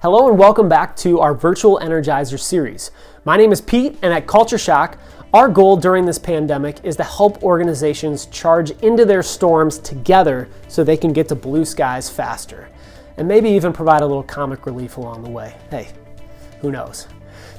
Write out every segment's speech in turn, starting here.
Hello and welcome back to our virtual Energizer series. My name is Pete, and at CultureShoc, our goal during this pandemic is to help organizations charge into their storms together so they can get to blue skies faster. And maybe even provide a little comic relief along the way. Hey, who knows?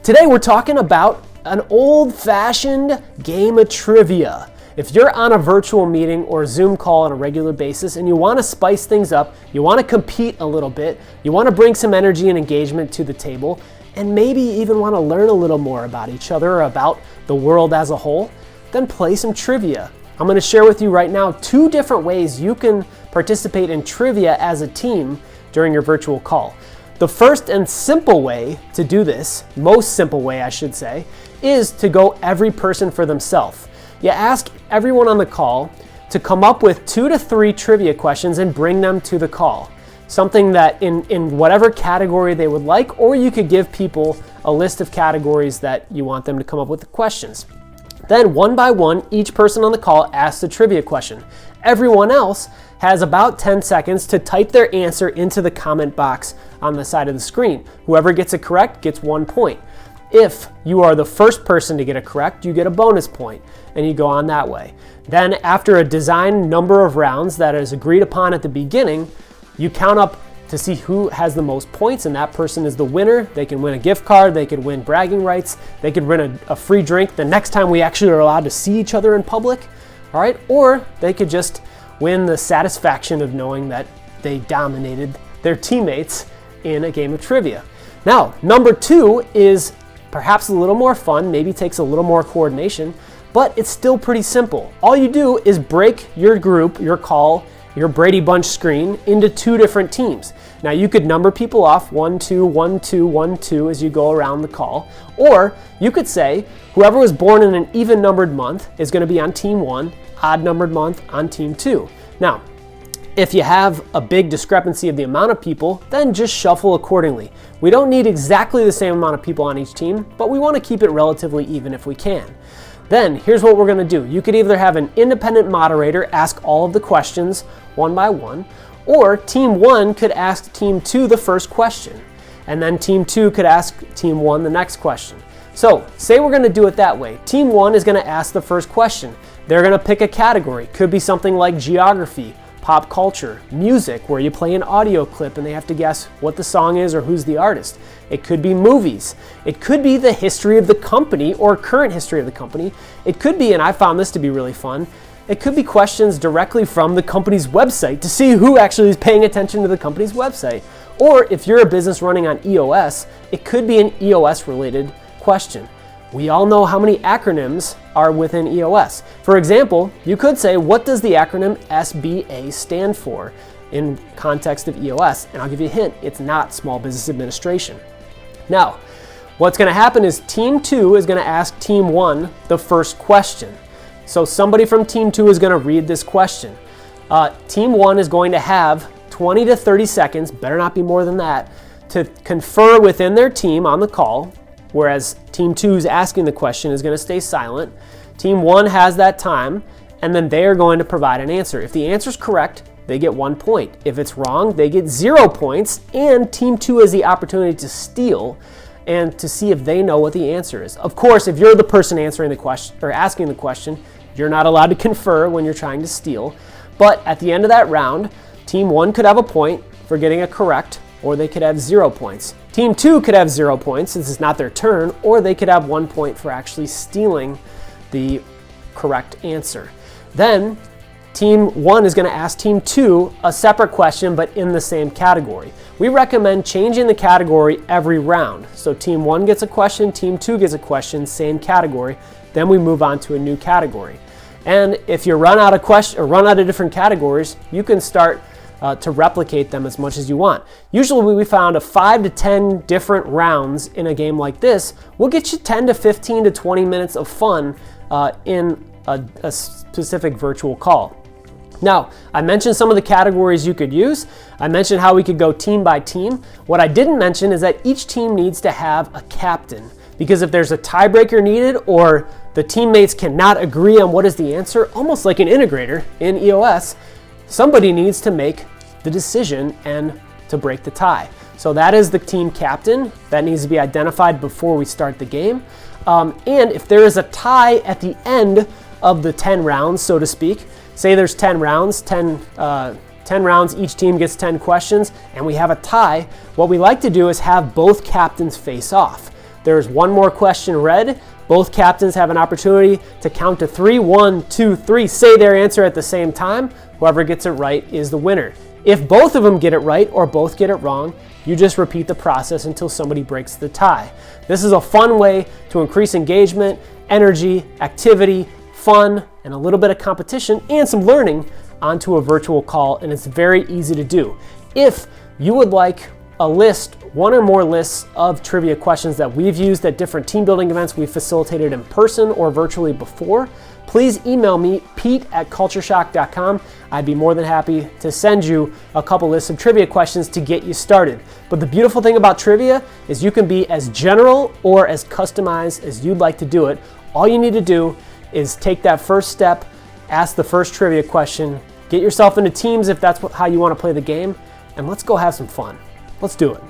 Today we're talking about an old-fashioned game of trivia. If you're on a virtual meeting or a Zoom call on a regular basis and you want to spice things up, you want to compete a little bit, you want to bring some energy and engagement to the table, and maybe even want to learn a little more about each other or about the world as a whole, then play some trivia. I'm going to share with you right now 2 different ways you can participate in trivia as a team during your virtual call. The first and simple way to do this, most simple way I should say, is to go every person for themselves. You ask everyone on the call to come up with 2 to 3 trivia questions and bring them to the call. Something that in whatever category they would like, or you could give people a list of categories that you want them to come up with the questions. Then one by one, each person on the call asks the trivia question. Everyone else has about 10 seconds to type their answer into the comment box on the side of the screen. Whoever gets it correct gets 1 point. If you are the first person to get it correct, you get a bonus point, and you go on that way. Then after a designed number of rounds that is agreed upon at the beginning, you count up to see who has the most points, and that person is the winner. They can win a gift card, they could win bragging rights, they could win a free drink the next time we actually are allowed to see each other in public, all right? Or they could just win the satisfaction of knowing that they dominated their teammates in a game of trivia. Now, number 2 is perhaps a little more fun, maybe takes a little more coordination, but it's still pretty simple. All you do is break your group, your call, your Brady Bunch screen into 2 different teams. Now you could number people off 1, 2, 1, 2, 1, 2 as you go around the call, or you could say whoever was born in an even numbered month is going to be on team 1, odd numbered month on team 2. Now, if you have a big discrepancy of the amount of people, then just shuffle accordingly. We don't need exactly the same amount of people on each team, but we want to keep it relatively even if we can. Then here's what we're going to do. You could either have an independent moderator ask all of the questions one by one, or team 1 could ask team 2 the first question, and then team 2 could ask team 1 the next question. So say we're going to do it that way. Team 1 is going to ask the first question. They're going to pick a category. Could be something like geography, pop culture, music, where you play an audio clip and they have to guess what the song is or who's the artist. It could be movies. It could be the history of the company or current history of the company. It could be, and I found this to be really fun, it could be questions directly from the company's website to see who actually is paying attention to the company's website. Or if you're a business running on EOS, it could be an EOS related question. We all know how many acronyms are within EOS. For example, you could say, what does the acronym SBA stand for in context of EOS? And I'll give you a hint, it's not Small Business Administration. Now, what's going to happen is team 2 is going to ask team 1 the first question. So somebody from team 2 is going to read this question. Team 1 is going to have 20 to 30 seconds, better not be more than that, to confer within their team on the call, whereas team 2 is asking the question is going to stay silent. Team 1 has that time, and then they are going to provide an answer. If the answer is correct, they get 1 point. If it's wrong, they get 0 points, and team 2 has the opportunity to steal and to see if they know what the answer is. Of course, if you're the person answering the question or asking the question, you're not allowed to confer when you're trying to steal. But at the end of that round, team 1 could have a point for getting it correct, or they could have 0 points. Team 2 could have 0 points since it's not their turn, or they could have 1 point for actually stealing the correct answer. Then team 1 is going to ask team 2 a separate question but in the same category. We recommend changing the category every round. So team 1 gets a question, team 2 gets a question, same category, then we move on to a new category. And if you run out of questions or run out of different categories, you can start to replicate them as much as you want. Usually we found a 5 to 10 different rounds in a game like this will get you 10 to 15 to 20 minutes of fun in a specific virtual call. Now, I mentioned some of the categories you could use. I mentioned how we could go team by team. What I didn't mention is that each team needs to have a captain, because if there's a tiebreaker needed or the teammates cannot agree on what is the answer, almost like an integrator in EOS, somebody needs to make the decision and to break the tie. So that is the team captain. That needs to be identified before we start the game. And if there is a tie at the end of the 10 rounds, so to speak, say there's 10 rounds, 10 rounds, each team gets 10 questions, and we have a tie, what we like to do is have both captains face off. There's one more question read. Both captains have an opportunity to count to 3, 1, 2, 3, say their answer at the same time. Whoever gets it right is the winner. If both of them get it right or both get it wrong, you just repeat the process until somebody breaks the tie. This is a fun way to increase engagement, energy, activity, fun, and a little bit of competition and some learning onto a virtual call, and it's very easy to do. If you would like a list, one or more lists of trivia questions that we've used at different team building events we've facilitated in person or virtually before, please email me, pete@cultureshoc.com. I'd be more than happy to send you a couple lists of trivia questions to get you started. But the beautiful thing about trivia is you can be as general or as customized as you'd like to do it. All you need to do is take that first step, ask the first trivia question, get yourself into teams if that's how you want to play the game, and let's go have some fun. Let's do it.